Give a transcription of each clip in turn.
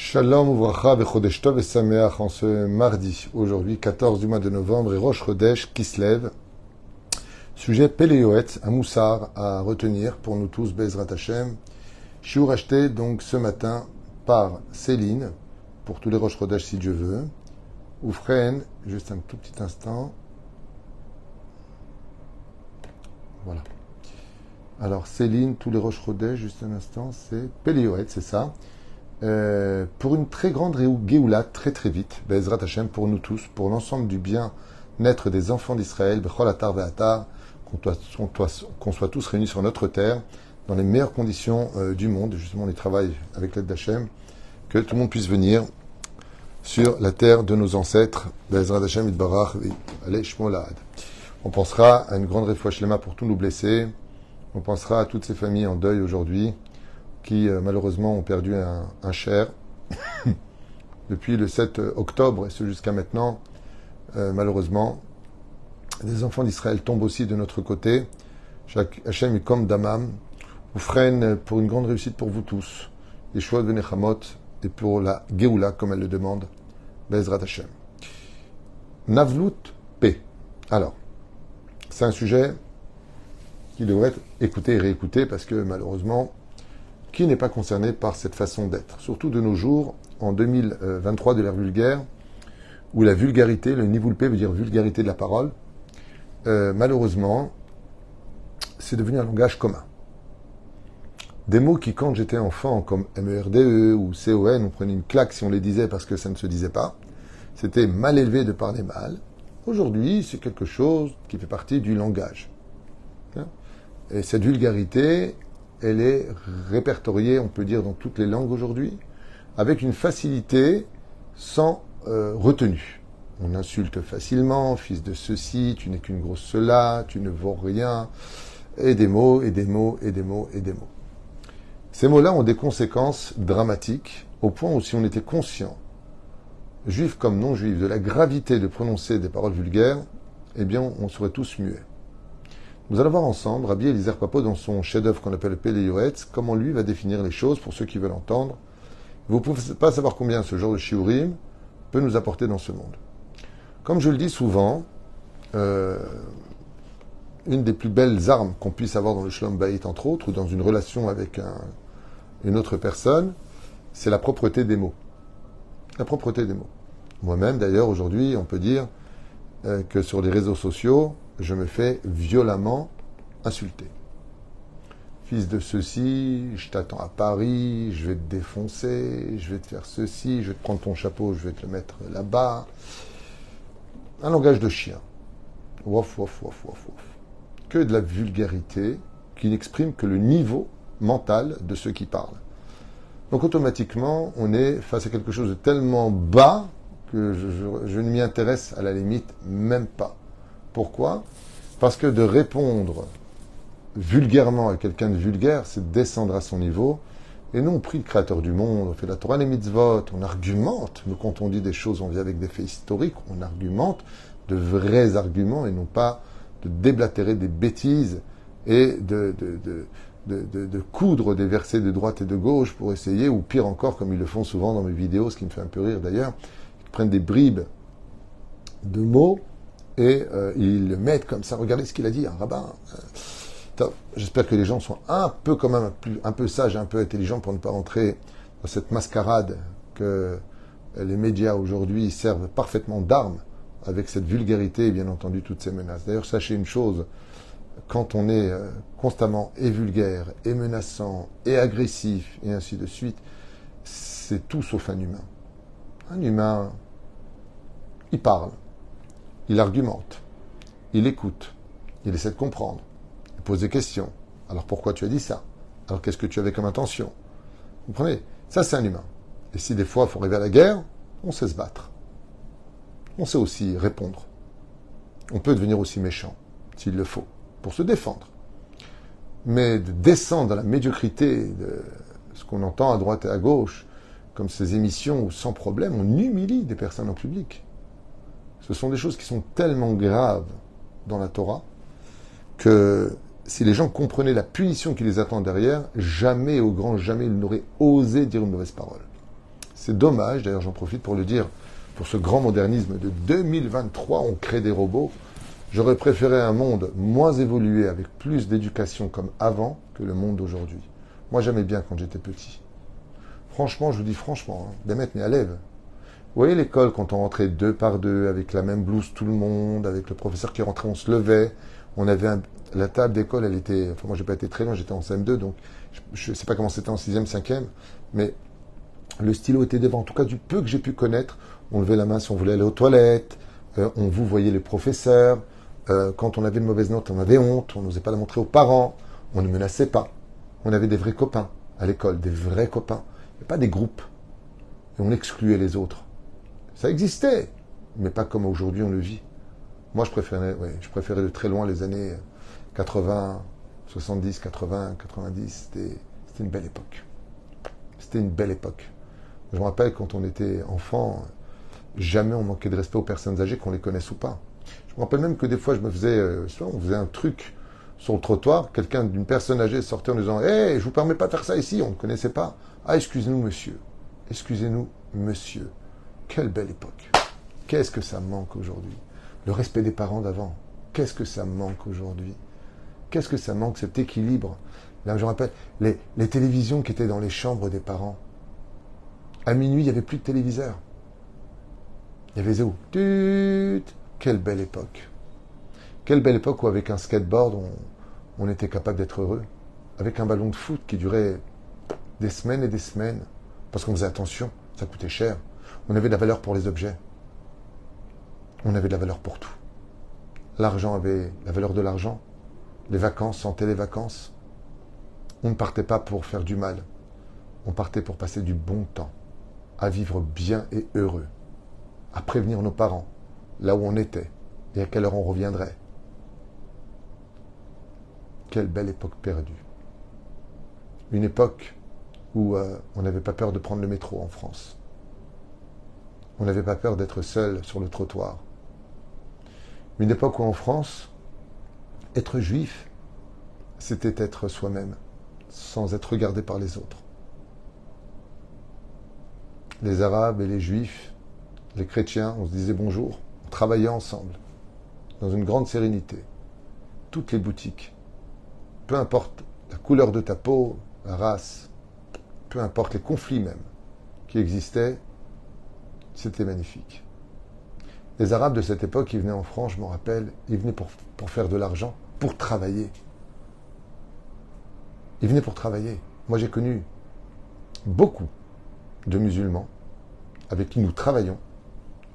Shalom Uvracha Bechodesh Tov et Sameach en ce mardi, aujourd'hui 14 du mois de novembre et Rosh Chodesh qui se lève. Sujet Péléoët, un moussard à retenir pour nous tous, Bezrat Hashem. Shiur acheté donc ce matin par Céline, pour tous les Rosh Chodesh si Dieu veut. Oufren, juste un tout petit instant. Voilà. Alors Céline, tous les Rosh Chodesh, juste un instant, c'est Péléoët, c'est ça. Pour une très grande Géoula, très très vite, Bezrat Hashem, pour nous tous, pour l'ensemble du bien-être des enfants d'Israël, Bechol Atar Ve'atar, qu'on soit tous réunis sur notre terre, dans les meilleures conditions du monde, justement on y travaille avec l'aide d'Hachem, que tout le monde puisse venir sur la terre de nos ancêtres, Bezrat Hashem, Itbarach, allez, Shmolad. On pensera à une grande refouach lema pour tous nos blessés, on pensera à toutes ces familles en deuil aujourd'hui, qui malheureusement ont perdu un cher depuis le 7 octobre et ce jusqu'à maintenant. Malheureusement, des enfants d'Israël tombent aussi de notre côté. Hachem est comme Damam, vous freine pour une grande réussite pour vous tous. Les choix de Nechamot et pour la Géoula, comme elle le demande, Bezrat Hashem. Navlut P. Alors, c'est un sujet qui devrait être écouté et réécouté parce que malheureusement, qui n'est pas concerné par cette façon d'être? Surtout de nos jours, en 2023 de l'ère vulgaire, où la vulgarité, le nivoulpé veut dire vulgarité de la parole, malheureusement, c'est devenu un langage commun. Des mots qui, quand j'étais enfant, comme MERDE ou CON, on prenait une claque si on les disait parce que ça ne se disait pas. C'était mal élevé de parler mal. Aujourd'hui, c'est quelque chose qui fait partie du langage. Et cette vulgarité, elle est répertoriée, on peut dire, dans toutes les langues aujourd'hui, avec une facilité sans retenue. On insulte facilement, fils de ceci, tu n'es qu'une grosse cela, tu ne vaux rien, et des mots, et des mots, et des mots, et des mots. Ces mots-là ont des conséquences dramatiques, au point où si on était conscient, juifs comme non-juifs, de la gravité de prononcer des paroles vulgaires, eh bien, on serait tous muets. Nous allons voir ensemble Rabbi Eliezer Papo dans son chef-d'œuvre qu'on appelle Péléoët, comment lui va définir les choses pour ceux qui veulent entendre. Vous ne pouvez pas savoir combien ce genre de shiurim peut nous apporter dans ce monde. Comme je le dis souvent, une des plus belles armes qu'on puisse avoir dans le Shalom Bayit, entre autres, ou dans une relation avec une autre personne, c'est la propreté des mots. La propreté des mots. Moi-même, d'ailleurs, aujourd'hui, on peut dire que sur les réseaux sociaux, je me fais violemment insulter. Fils de ceci, je t'attends à Paris, je vais te défoncer, je vais te faire ceci, je vais te prendre ton chapeau, je vais te le mettre là-bas. Un langage de chien. Wouf, wouf, wouf, wouf, wouf. Que de la vulgarité qui n'exprime que le niveau mental de ceux qui parlent. Donc automatiquement, on est face à quelque chose de tellement bas que je ne m'y intéresse à la limite même pas. Pourquoi? Parce que de répondre vulgairement à quelqu'un de vulgaire, c'est descendre à son niveau. Et nous, on prie le Créateur du monde, on fait la Torah, les mitzvot, on argumente. Mais quand on dit des choses, on vient avec des faits historiques, on argumente de vrais arguments et non pas de déblatérer des bêtises et de coudre des versets de droite et de gauche pour essayer, ou pire encore, comme ils le font souvent dans mes vidéos, ce qui me fait un peu rire d'ailleurs, ils prennent des bribes de mots et ils le mettent comme ça. Regardez ce qu'il a dit, un rabbin. J'espère que les gens sont un peu quand même un peu sages, un peu intelligents pour ne pas rentrer dans cette mascarade que les médias aujourd'hui servent parfaitement d'armes avec cette vulgarité et bien entendu toutes ces menaces. D'ailleurs, sachez une chose, quand on est constamment et vulgaire, et menaçant, et agressif, et ainsi de suite, c'est tout sauf un humain. Un humain, il parle. Il argumente, il écoute, il essaie de comprendre, il pose des questions. Alors pourquoi tu as dit ça? Alors qu'est-ce que tu avais comme intention? Vous comprenez? Ça, c'est un humain. Et si des fois il faut arriver à la guerre, on sait se battre. On sait aussi répondre. On peut devenir aussi méchant, s'il le faut, pour se défendre. Mais de descendre dans la médiocrité de ce qu'on entend à droite et à gauche, comme ces émissions où sans problème on humilie des personnes en public. Ce sont des choses qui sont tellement graves dans la Torah que si les gens comprenaient la punition qui les attend derrière, jamais, au grand jamais, ils n'auraient osé dire une mauvaise parole. C'est dommage, d'ailleurs j'en profite pour le dire, pour ce grand modernisme de 2023, on crée des robots. J'aurais préféré un monde moins évolué, avec plus d'éducation comme avant, que le monde d'aujourd'hui. Moi j'aimais bien quand j'étais petit. Franchement, je vous dis franchement, Bémet Mialev. Vous voyez l'école, quand on rentrait deux par deux, avec la même blouse tout le monde, avec le professeur qui rentrait, on se levait. On avait la table d'école, elle était... Enfin, moi, j'ai pas été très loin, j'étais en CM2, donc je sais pas comment c'était en 6e, 5e, mais le stylo était devant. En tout cas, du peu que j'ai pu connaître, on levait la main si on voulait aller aux toilettes, on vous voyait les professeurs. Quand on avait une mauvaise note, on avait honte, on n'osait pas la montrer aux parents, on ne menaçait pas. On avait des vrais copains à l'école, des vrais copains. Et pas des groupes. Et on excluait les autres. Ça existait, mais pas comme aujourd'hui on le vit. Moi, je préférais de très loin les années 80, 70, 80, 90. C'était une belle époque. C'était une belle époque. Je me rappelle quand on était enfant, jamais on manquait de respect aux personnes âgées, qu'on les connaisse ou pas. Je me rappelle même que des fois, on faisait un truc sur le trottoir, quelqu'un d'une personne âgée sortait en disant « Hey, je vous permets pas de faire ça ici », on ne connaissait pas. « Ah, excusez-nous, monsieur. Excusez-nous, monsieur. » Quelle belle époque. Qu'est-ce que ça manque aujourd'hui. Le respect des parents d'avant. Qu'est-ce que ça manque aujourd'hui. Qu'est-ce que ça manque, cet équilibre. Là, je me rappelle, les télévisions qui étaient dans les chambres des parents. À minuit, il n'y avait plus de téléviseur. Il y avait zéro. Quelle belle époque. Quelle belle époque où avec un skateboard, on était capable d'être heureux. Avec un ballon de foot qui durait des semaines et des semaines. Parce qu'on faisait attention, ça coûtait cher. On avait de la valeur pour les objets. On avait de la valeur pour tout. L'argent avait la valeur de l'argent. Les vacances sentaient les vacances. On ne partait pas pour faire du mal. On partait pour passer du bon temps. À vivre bien et heureux. À prévenir nos parents. Là où on était. Et à quelle heure on reviendrait. Quelle belle époque perdue. Une époque où on n'avait pas peur de prendre le métro en France. On n'avait pas peur d'être seul sur le trottoir. Une époque où en France, être juif, c'était être soi-même, sans être regardé par les autres. Les Arabes et les Juifs, les chrétiens, on se disait bonjour, on travaillait ensemble, dans une grande sérénité. Toutes les boutiques, peu importe la couleur de ta peau, la race, peu importe les conflits même qui existaient, c'était magnifique. Les Arabes de cette époque, ils venaient en France, je me rappelle, ils venaient pour faire de l'argent, pour travailler. Ils venaient pour travailler. Moi, j'ai connu beaucoup de musulmans avec qui nous travaillons.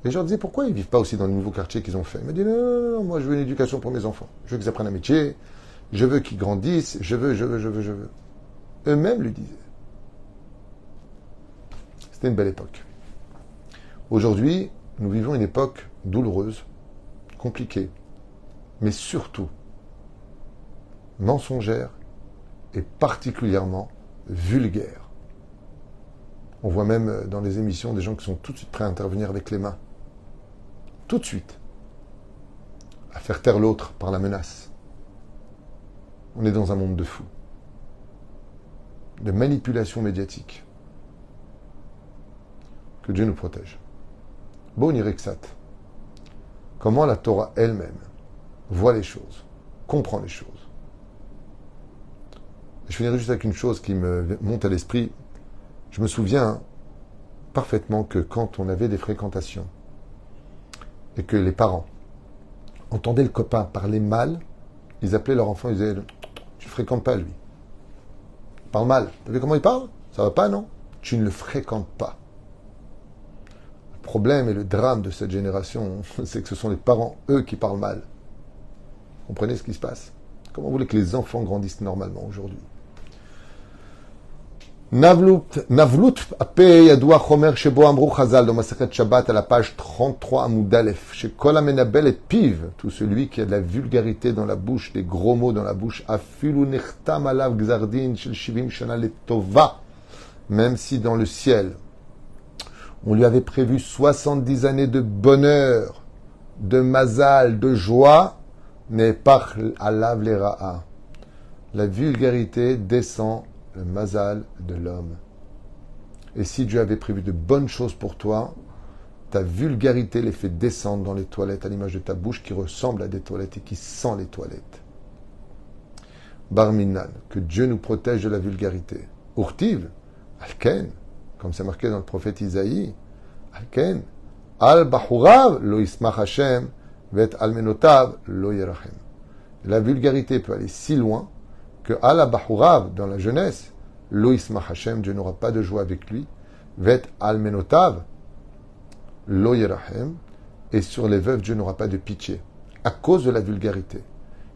Et je leur disais, pourquoi ils ne vivent pas aussi dans le nouveau quartier qu'ils ont fait? Ils me disaient, non, moi, je veux une éducation pour mes enfants. Je veux qu'ils apprennent un métier, je veux qu'ils grandissent, je veux. Eux-mêmes lui disaient. C'était une belle époque. Aujourd'hui, nous vivons une époque douloureuse, compliquée, mais surtout mensongère et particulièrement vulgaire. On voit même dans les émissions des gens qui sont tout de suite prêts à intervenir avec les mains. Tout de suite. À faire taire l'autre par la menace. On est dans un monde de fous. De manipulation médiatique. Que Dieu nous protège. Bon Iriksat. Comment la Torah elle-même voit les choses, comprend les choses. Je finirai juste avec une chose qui me monte à l'esprit. Je me souviens parfaitement que quand on avait des fréquentations et que les parents entendaient le copain parler mal, ils appelaient leur enfant, ils disaient « Tu ne fréquentes pas lui. Il parle mal. Vous savez comment il parle? Ça va pas, non? Tu ne le fréquentes pas. » Le problème et le drame de cette génération, c'est que ce sont les parents, eux, qui parlent mal. Vous comprenez ce qui se passe? Comment vous voulez que les enfants grandissent normalement aujourd'hui? Navlut Ape Yadoua Chomer Shebo Amrou Chazal dans Masechet Shabbat à la page 33 Amoud Aleph. Chez Kol Amenabel et Piv, tout celui qui a de la vulgarité dans la bouche, des gros mots dans la bouche, Afilu Nechtam Alav Gzardin Shel Shivim Shana Letova, même si dans le ciel, on lui avait prévu 70 années de bonheur, de mazal, de joie, mais par Alav Lera'a. La vulgarité descend le mazal de l'homme. Et si Dieu avait prévu de bonnes choses pour toi, ta vulgarité les fait descendre dans les toilettes à l'image de ta bouche qui ressemble à des toilettes et qui sent les toilettes. Barminan, que Dieu nous protège de la vulgarité. Urtiv, Alken, comme c'est marqué dans le prophète Isaïe, Alken, Al Bahurav, lo ismach Hashem, vet almenotav, lo yerachem. La vulgarité peut aller si loin que Al Bahurav, dans la jeunesse, lo ismach Hashem, Dieu n'aura pas de joie avec lui, vet almenotav, lo yerachem, et sur les veuves, Dieu n'aura pas de pitié, à cause de la vulgarité.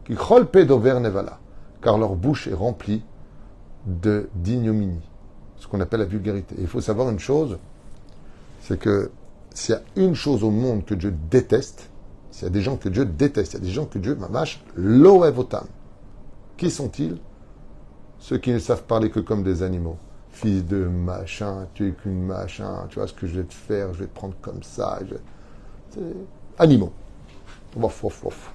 Qui chol pedover nevala, car leur bouche est remplie d'ignominie, ce qu'on appelle la vulgarité. Et il faut savoir une chose, c'est que s'il y a une chose au monde que Dieu déteste, s'il y a des gens que Dieu déteste, il y a des gens que Dieu, mamash, loevotam. Qui sont-ils? Ceux qui ne savent parler que comme des animaux. Fils de machin, tu es qu'une machin, tu vois ce que je vais te faire, je vais te prendre comme ça. Animaux. Wof, wof, wof.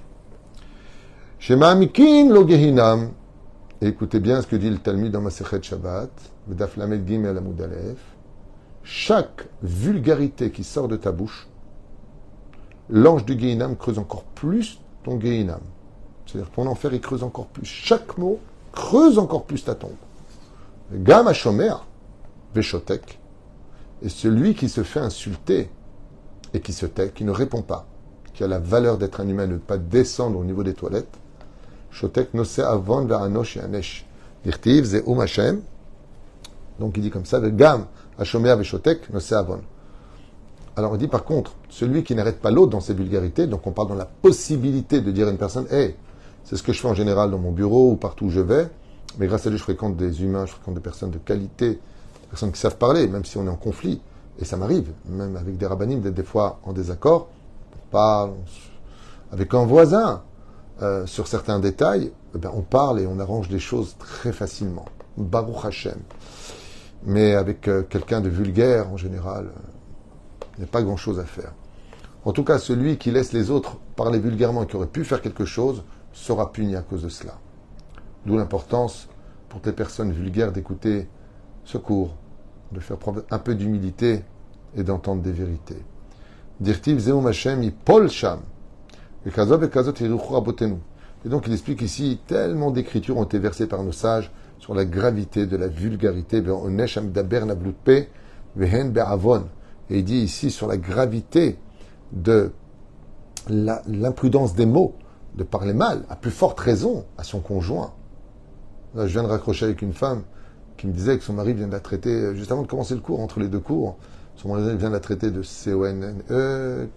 Shema mikin lo gehinam. Et écoutez bien ce que dit le Talmud dans Masechet Shabbat, Daf Lamed Gimel Amud Aleph. Chaque vulgarité qui sort de ta bouche, l'ange du Gehinam creuse encore plus ton Gehinam. C'est-à-dire ton enfer, il creuse encore plus. Chaque mot creuse encore plus ta tombe. Gam Hashomer, Veshotek. Et celui qui se fait insulter et qui se tait, qui ne répond pas, qui a la valeur d'être un humain, ne pas descendre au niveau des toilettes, Shotek nose avon va'anosh yanesh. Dirtiv ze Hashem. Donc il dit comme ça, Gam Hashomer Veshotek nose avon. Alors on dit par contre, celui qui n'arrête pas l'autre dans ses vulgarités, donc on parle dans la possibilité de dire à une personne, hey, c'est ce que je fais en général dans mon bureau ou partout où je vais, mais grâce à Dieu je fréquente des humains, je fréquente des personnes de qualité, des personnes qui savent parler, même si on est en conflit, et ça m'arrive, même avec des rabbinim, d'être des fois en désaccord, on parle avec un voisin, sur certains détails, on parle et on arrange les choses très facilement. Baruch Hashem. Mais avec quelqu'un de vulgaire, en général, il n'y a pas grand-chose à faire. En tout cas, celui qui laisse les autres parler vulgairement et qui aurait pu faire quelque chose, sera puni à cause de cela. D'où l'importance, pour les personnes vulgaires, d'écouter ce cours, de faire preuve un peu d'humilité et d'entendre des vérités. Dirtiv Zeum Hashem Yipol Sham. Et donc il explique ici, tellement d'écritures ont été versées par nos sages sur la gravité de la vulgarité. Et il dit ici sur la gravité de l'imprudence des mots, de parler mal, à plus forte raison, à son conjoint. Là, je viens de raccrocher avec une femme qui me disait que son mari vient de la traiter, juste avant de commencer le cours, entre les deux cours, son mari vient de la traiter de C-O-N-N-E,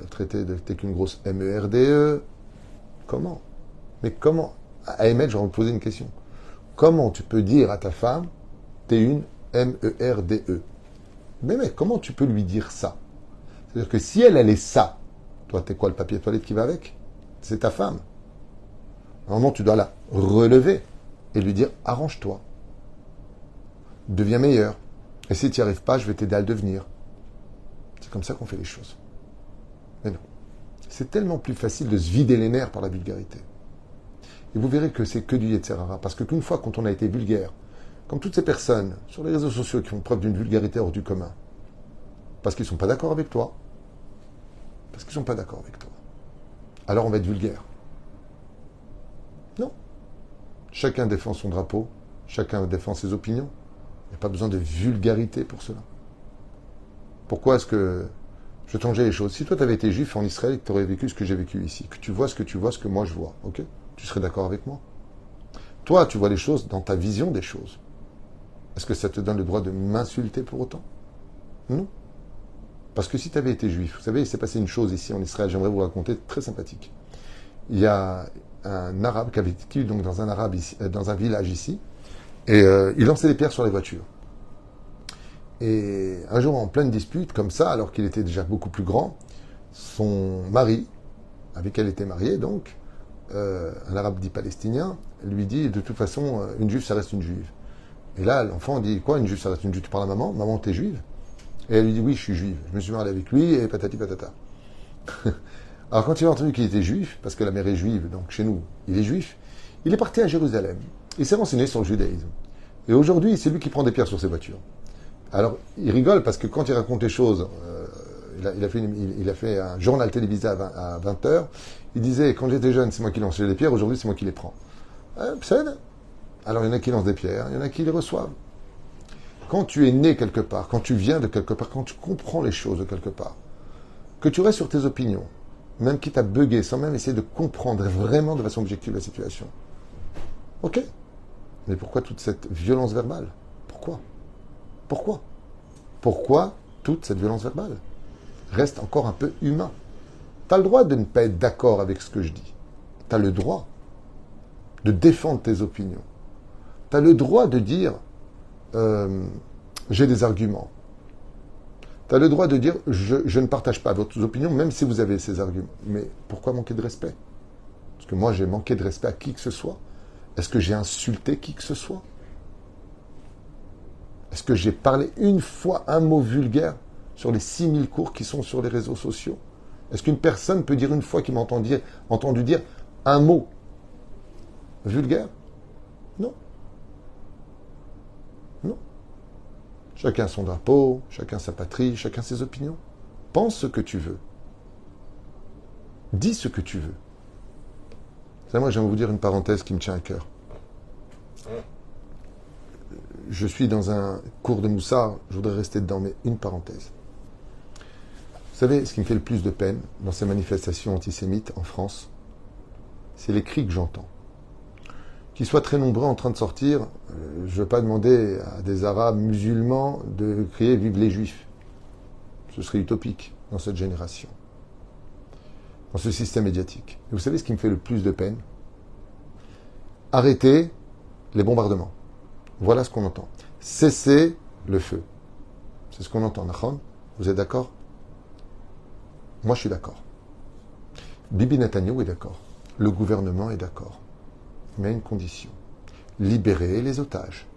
traiter de t'es qu'une grosse M-E-R-D-E. Comment? Mais comment? À Emmet, je vais vous poser une question. Comment tu peux dire à ta femme, t'es une M-E-R-D-E? Mais comment tu peux lui dire ça? C'est-à-dire que si elle est ça, toi, t'es quoi, le papier toilette qui va avec? C'est ta femme. Normalement, tu dois la relever et lui dire, arrange-toi. Deviens meilleur. Et si tu n'y arrives pas, je vais t'aider à le devenir. C'est comme ça qu'on fait les choses. Mais non. C'est tellement plus facile de se vider les nerfs par la vulgarité. Et vous verrez que c'est que du Yetzer Hara. Parce qu'une fois, quand on a été vulgaire, comme toutes ces personnes sur les réseaux sociaux qui font preuve d'une vulgarité hors du commun, parce qu'ils ne sont pas d'accord avec toi, parce qu'ils ne sont pas d'accord avec toi, alors on va être vulgaire. Non. Chacun défend son drapeau, chacun défend ses opinions. Il n'y a pas besoin de vulgarité pour cela. Pourquoi est-ce que je changeais les choses? Si toi, tu avais été juif en Israël et que tu aurais vécu ce que j'ai vécu ici, que tu vois ce que moi je vois, ok? Tu serais d'accord avec moi? Toi, tu vois les choses dans ta vision des choses. Est-ce que ça te donne le droit de m'insulter pour autant? Non. Parce que si tu avais été juif, vous savez, il s'est passé une chose ici en Israël, j'aimerais vous raconter, très sympathique. Il y a un arabe qui avait vécu donc dans un village ici, et il lançait des pierres sur les voitures. Et un jour, en pleine dispute, comme ça, alors qu'il était déjà beaucoup plus grand, son mari, avec qui elle était mariée, donc, un arabe dit palestinien, lui dit, de toute façon, une juive, ça reste une juive. Et là, l'enfant dit, quoi, une juive, ça reste une juive? Tu parles à maman? Maman, t'es juive? Et elle lui dit, oui, je suis juive. Je me suis marié avec lui, et patati patata. Alors, quand il a entendu qu'il était juif, parce que la mère est juive, donc chez nous, il est juif, il est parti à Jérusalem. Il s'est renseigné sur le judaïsme. Et aujourd'hui, c'est lui qui prend des pierres sur ses voitures. Alors, il rigole parce que quand il raconte les choses, il a fait un journal télévisé à 20 heures. Il disait, quand j'étais jeune, c'est moi qui lançais les pierres, aujourd'hui, c'est moi qui les prends. Alors, il y en a qui lancent des pierres, il y en a qui les reçoivent. Quand tu es né quelque part, quand tu viens de quelque part, quand tu comprends les choses de quelque part, que tu restes sur tes opinions, même quitte à bugger, sans même essayer de comprendre vraiment de façon objective la situation. Ok. Mais pourquoi toute cette violence verbale? Pourquoi? Pourquoi toute cette violence verbale? Reste encore un peu humain. Tu as le droit de ne pas être d'accord avec ce que je dis. Tu as le droit de défendre tes opinions. Tu as le droit de dire j'ai des arguments. Tu as le droit de dire je ne partage pas votre opinion, même si vous avez ces arguments. Mais pourquoi manquer de respect? Parce que moi, j'ai manqué de respect à qui que ce soit. Est-ce que j'ai insulté qui que ce soit? Est-ce que j'ai parlé une fois un mot vulgaire sur les 6000 cours qui sont sur les réseaux sociaux? Est-ce qu'une personne peut dire une fois qu'il m'a entendu dire un mot vulgaire? Non. Non. Chacun son drapeau, chacun sa patrie, chacun ses opinions. Pense ce que tu veux. Dis ce que tu veux. Ça, moi, j'aimerais vous dire une parenthèse qui me tient à cœur. Je suis dans un cours de Moussard, je voudrais rester dedans, mais une parenthèse. Vous savez, ce qui me fait le plus de peine dans ces manifestations antisémites en France, c'est les cris que j'entends. Qu'ils soient très nombreux en train de sortir, je ne veux pas demander à des Arabes musulmans de crier « Vive les Juifs ». Ce serait utopique dans cette génération, dans ce système médiatique. Et vous savez ce qui me fait le plus de peine? Arrêtez les bombardements. Voilà ce qu'on entend. Cessez le feu. C'est ce qu'on entend. Nachon, vous êtes d'accord? Moi, je suis d'accord. Bibi Netanyahu est d'accord. Le gouvernement est d'accord. Mais à une condition. Libérez les otages.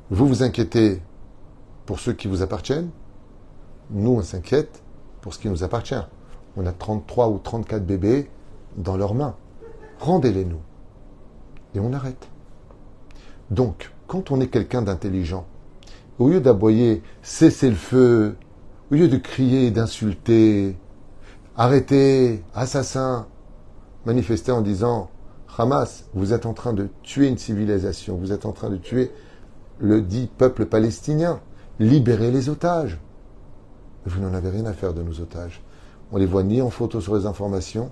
Vous vous inquiétez pour ceux qui vous appartiennent. Nous, on s'inquiète pour ce qui nous appartient. On a 33 ou 34 bébés dans leurs mains. Rendez-les-nous. Et on arrête. Donc, quand on est quelqu'un d'intelligent, au lieu d'aboyer « cessez le feu », au lieu de crier, d'insulter, « arrêtez, assassin », manifester en disant « Hamas, vous êtes en train de tuer une civilisation, vous êtes en train de tuer le dit peuple palestinien, libérez les otages ». Vous n'en avez rien à faire de nos otages. On les voit ni en photo sur les informations,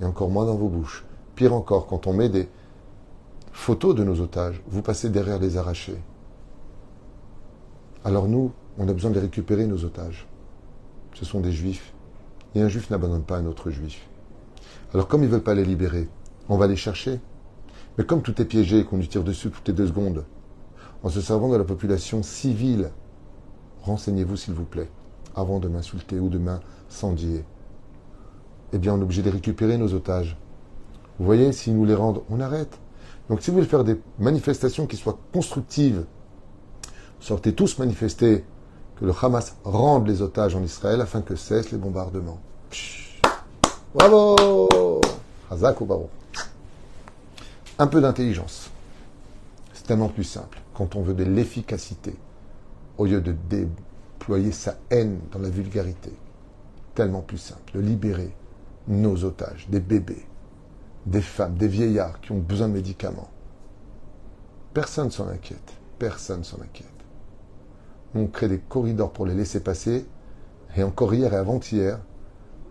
et encore moins dans vos bouches. Pire encore, quand on met des photos de nos otages, vous passez derrière les arrachés. Alors nous, on a besoin de récupérer nos otages. Ce sont des juifs. Et un juif n'abandonne pas un autre juif. Alors comme ils ne veulent pas les libérer, on va les chercher. Mais comme tout est piégé et qu'on lui tire dessus toutes les 2 secondes, en se servant de la population civile, renseignez-vous s'il vous plaît, avant de m'insulter ou de m'incendier. Eh bien, on est obligé de récupérer nos otages. Vous voyez, s'ils nous les rendent, on arrête. Donc si vous voulez faire des manifestations qui soient constructives, sortez tous manifester que le Hamas rende les otages en Israël afin que cessent les bombardements. Bravo! Hazak ou Baruch. Un peu d'intelligence. C'est tellement plus simple quand on veut de l'efficacité au lieu de déployer sa haine dans la vulgarité. Tellement plus simple de libérer nos otages, des bébés, des femmes, des vieillards qui ont besoin de médicaments. Personne ne s'en inquiète. Personne ne s'en inquiète. On crée des corridors pour les laisser passer. Et encore hier et avant-hier,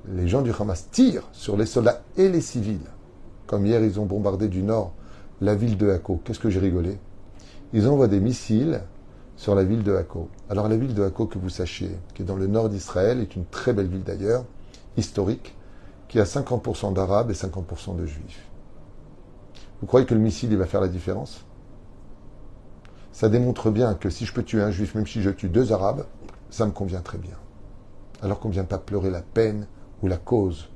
les gens du Hamas tirent sur les soldats et les civils. Comme hier, ils ont bombardé du nord la ville de Akko. Qu'est-ce que j'ai rigolé? Ils envoient des missiles sur la ville de Akko. Alors la ville de Akko, que vous sachiez, qui est dans le nord d'Israël, est une très belle ville d'ailleurs, historique, qui a 50% d'Arabes et 50% de Juifs. Vous croyez que le missile, il va faire la différence? Ça démontre bien que si je peux tuer un Juif, même si je tue 2 Arabes, ça me convient très bien. Alors qu'on ne vient pas pleurer la peine ou la cause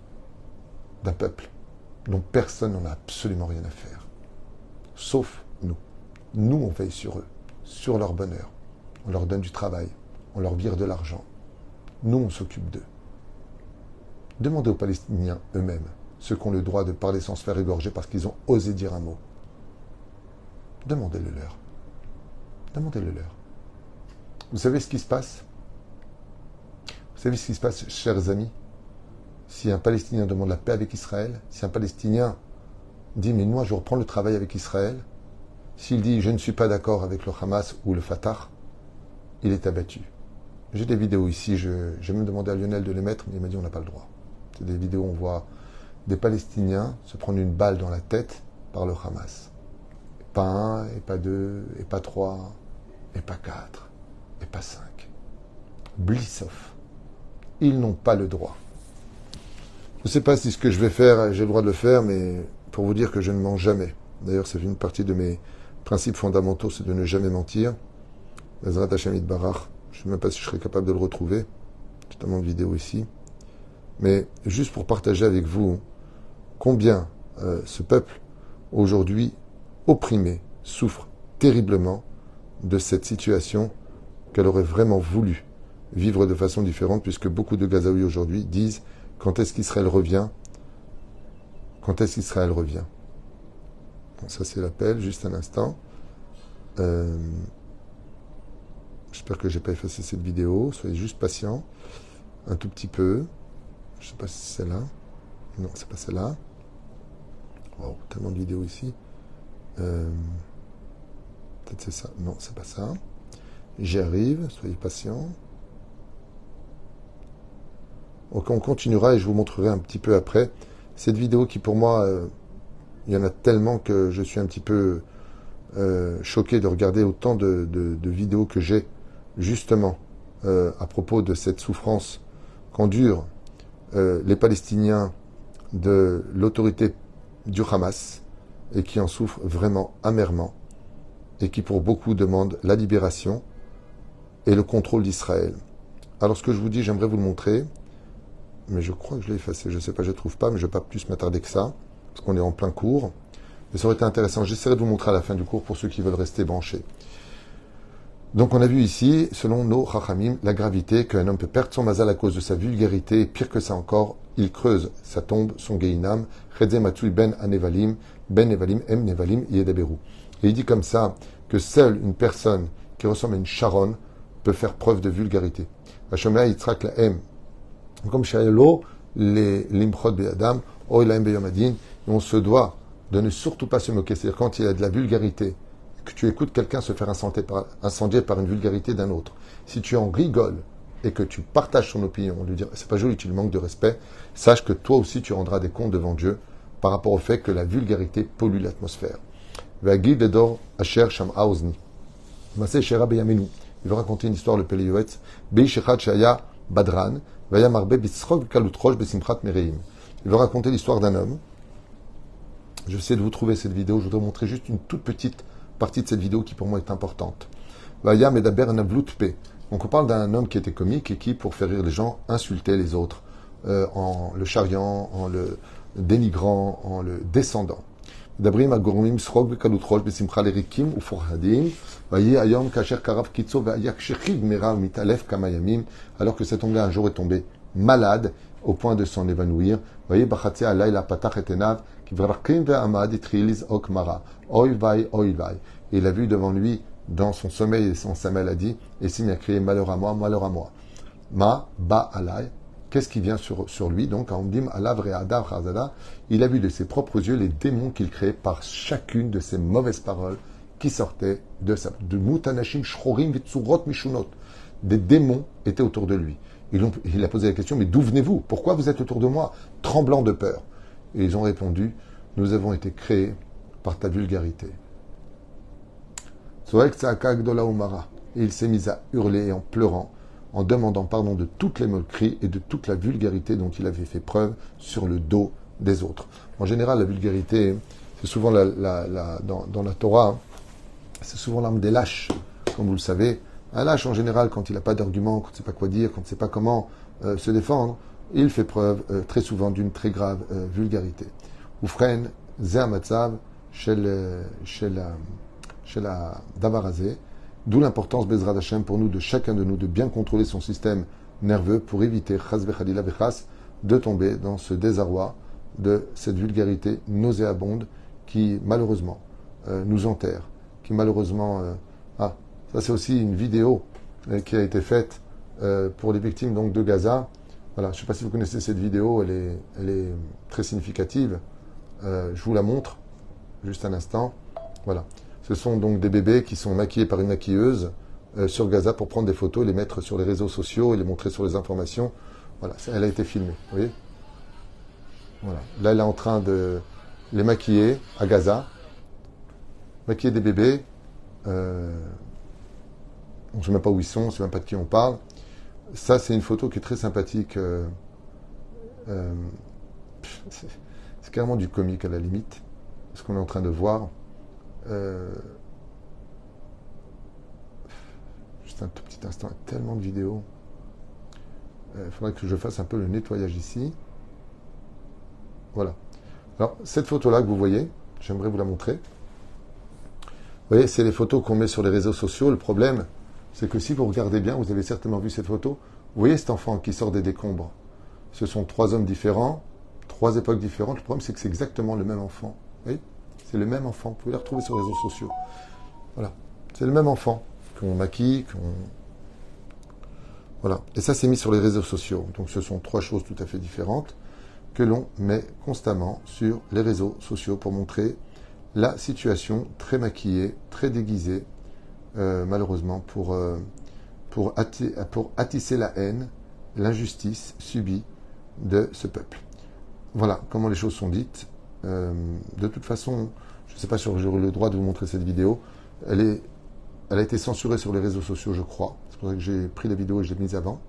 d'un peuple dont personne n'en a absolument rien à faire. Sauf nous. Nous, on veille sur eux, sur leur bonheur. On leur donne du travail, on leur vire de l'argent. Nous, on s'occupe d'eux. Demandez aux Palestiniens eux-mêmes, ceux qui ont le droit de parler sans se faire égorger parce qu'ils ont osé dire un mot. Demandez-le leur. Demandez-le leur. Vous savez ce qui se passe? Vous savez ce qui se passe, chers amis? Si un Palestinien demande la paix avec Israël, si un Palestinien dit mais moi je reprends le travail avec Israël, s'il dit je ne suis pas d'accord avec le Hamas ou le Fatah, il est abattu. J'ai des vidéos ici, j'ai même demandé à Lionel de les mettre, mais il m'a dit on n'a pas le droit. C'est des vidéos où on voit des Palestiniens se prendre une balle dans la tête par le Hamas. Pas un, et pas deux, et pas trois, et pas quatre, et pas cinq. Blissoff. Ils n'ont pas le droit. Je ne sais pas si ce que je vais faire, j'ai le droit de le faire, mais pour vous dire que je ne mens jamais. D'ailleurs, c'est une partie de mes principes fondamentaux, c'est de ne jamais mentir. Ezrat Hashem Barach. Je ne sais même pas si je serai capable de le retrouver. J'ai tellement de vidéos ici. Mais juste pour partager avec vous combien ce peuple, aujourd'hui opprimé, souffre terriblement de cette situation qu'elle aurait vraiment voulu vivre de façon différente, puisque beaucoup de Gazaouis aujourd'hui disent quand est-ce qu'Israël revient? Quand est-ce qu'Israël revient? Bon, ça c'est l'appel, juste un instant. J'espère que je n'ai pas effacé cette vidéo. Soyez juste patients. Un tout petit peu. Je ne sais pas si c'est celle-là. Non, c'est pas celle-là. Wow, tellement de vidéos ici. Peut-être c'est ça. Non, c'est pas ça. J'y arrive. Soyez patients. Donc on continuera et je vous montrerai un petit peu après. Cette vidéo qui pour moi, il y en a tellement que je suis un petit peu choqué de regarder autant de vidéos que j'ai justement à propos de cette souffrance qu'endurent les Palestiniens de l'autorité du Hamas et qui en souffrent vraiment amèrement et qui pour beaucoup demandent la libération et le contrôle d'Israël. Alors ce que je vous dis, j'aimerais vous le montrer, mais je crois que je l'ai effacé, je ne sais pas, je ne trouve pas, mais je ne vais pas plus m'attarder que ça, parce qu'on est en plein cours. Mais ça aurait été intéressant, j'essaierai de vous montrer à la fin du cours pour ceux qui veulent rester branchés. Donc on a vu ici, selon nos Chachamim, la gravité qu'un homme peut perdre son mazal à cause de sa vulgarité, et pire que ça encore, il creuse sa tombe, son Geinam, Chedze Matsui ben Anevalim, ben Nevalim, em Nevalim, Yedaberu. Et il dit comme ça que seule une personne qui ressemble à une charonne peut faire preuve de vulgarité. Vashomea Yitzhak la em, comme Shaelo, les Limchot Be'adam, Oilaim Beyomadin, on se doit de ne surtout pas se moquer. C'est-à-dire quand il y a de la vulgarité, que tu écoutes quelqu'un se faire incendier par une vulgarité d'un autre, si tu en rigoles et que tu partages son opinion, lui dire c'est pas joli, tu lui manques de respect, sache que toi aussi tu rendras des comptes devant Dieu par rapport au fait que la vulgarité pollue l'atmosphère. Il va raconter une histoire, le Pele Yoetz, Badran, il va raconter l'histoire d'un homme. Je vais essayer de vous trouver cette vidéo. Je voudrais montrer juste une toute petite partie de cette vidéo qui pour moi est importante. Donc on parle d'un homme qui était comique et qui, pour faire rire les gens, insultait les autres en le charriant, en le dénigrant, en le descendant. Alors que cet homme-là un jour est tombé malade au point de s'en évanouir. Il a vu devant lui, dans son sommeil et sa maladie, et s'il a crié malheur à moi, malheur à moi. Ma ba alay. Qu'est-ce qui vient sur lui? Donc, il a vu de ses propres yeux les démons qu'il créait par chacune de ces mauvaises paroles qui sortaient de sa... Des démons étaient autour de lui. Il a posé la question, mais d'où venez-vous? Pourquoi vous êtes autour de moi, tremblant de peur? Et ils ont répondu, nous avons été créés par ta vulgarité. Et il s'est mis à hurler en pleurant, en demandant pardon de toutes les moqueries et de toute la vulgarité dont il avait fait preuve sur le dos des autres. En général, la vulgarité, c'est souvent dans la Torah, c'est souvent l'arme des lâches, comme vous le savez. Un lâche, en général, quand il n'a pas d'argument, quand il ne sait pas quoi dire, quand il ne sait pas comment se défendre, il fait preuve très souvent d'une très grave vulgarité. Oufren, Zé Amatzav, chez la Davarazé, d'où l'importance, Bezrat Hashem, pour nous, de chacun de nous, de bien contrôler son système nerveux pour éviter, Chas Bechadila Bechas, de tomber dans ce désarroi de cette vulgarité nauséabonde qui, malheureusement, nous enterre, qui, malheureusement... ça, c'est aussi une vidéo qui a été faite pour les victimes donc, de Gaza. Voilà, je ne sais pas si vous connaissez cette vidéo, elle est très significative. Je vous la montre, juste un instant. Voilà. Ce sont donc des bébés qui sont maquillés par une maquilleuse sur Gaza pour prendre des photos, les mettre sur les réseaux sociaux et les montrer sur les informations. Voilà, elle a été filmée, vous voyez. Voilà. Là, elle est en train de les maquiller à Gaza. Maquiller des bébés. On ne sait même pas où ils sont, on ne sait même pas de qui on parle. Ça, c'est une photo qui est très sympathique. C'est carrément du comique à la limite, ce qu'on est en train de voir. Juste un tout petit instant, il y a tellement de vidéos. Il faudrait que je fasse un peu le nettoyage ici. Voilà. Alors, cette photo-là que vous voyez, j'aimerais vous la montrer. Vous voyez, c'est les photos qu'on met sur les réseaux sociaux. Le problème, c'est que si vous regardez bien, vous avez certainement vu cette photo. Vous voyez cet enfant qui sort des décombres. Ce sont 3 hommes différents, 3 époques différentes. Le problème, c'est que c'est exactement le même enfant. Vous voyez, c'est le même enfant. Vous pouvez le retrouver sur les réseaux sociaux. Voilà. C'est le même enfant qu'on maquille, Voilà. Et ça, c'est mis sur les réseaux sociaux. Donc, ce sont 3 choses tout à fait différentes que l'on met constamment sur les réseaux sociaux pour montrer la situation très maquillée, très déguisée, malheureusement, pour attisser la haine, l'injustice subie de ce peuple. Voilà comment les choses sont dites. De toute façon, je ne sais pas si j'aurai le droit de vous montrer cette vidéo. Elle a été censurée sur les réseaux sociaux, je crois. C'est pour ça que j'ai pris la vidéo et je l'ai mise avant.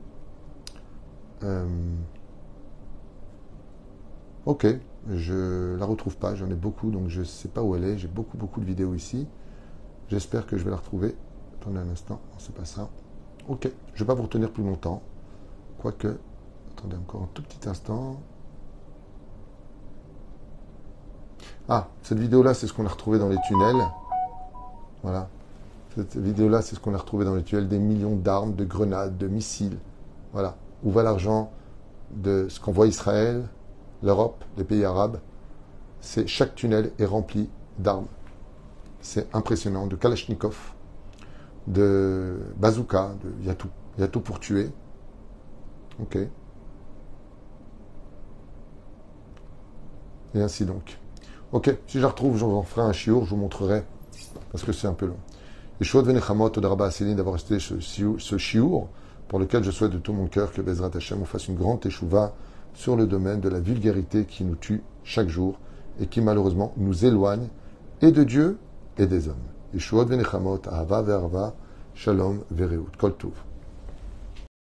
Ok, je la retrouve pas, j'en ai beaucoup, donc je ne sais pas où elle est. J'ai beaucoup de vidéos ici. J'espère que je vais la retrouver. Attendez un instant, non, c'est pas ça. Ok, je ne vais pas vous retenir plus longtemps. Quoique, attendez encore un tout petit instant. Ah, cette vidéo-là, c'est ce qu'on a retrouvé dans les tunnels. Voilà. Cette vidéo-là, c'est ce qu'on a retrouvé dans les tunnels. Des millions d'armes, de grenades, de missiles. Voilà. Où va l'argent de ce qu'envoie Israël, l'Europe, les pays arabes? Chaque tunnel est rempli d'armes. C'est impressionnant. De Kalachnikov, de bazooka, il y a tout. Il y a tout pour tuer. Ok. Et ainsi donc. Ok, si je la retrouve, j'en ferai un chiour, je vous montrerai, parce que c'est un peu long. Et Shuot Venechamot, Odaraba Céline d'avoir resté ce chiour, pour lequel je souhaite de tout mon cœur que Bezrat Hashem nous fasse une grande teshuva sur le domaine de la vulgarité qui nous tue chaque jour et qui malheureusement nous éloigne et de Dieu et des hommes. Et Shuot Venechamot, Ahava Ve'arva, Shalom Ve'reut, Kol Tov.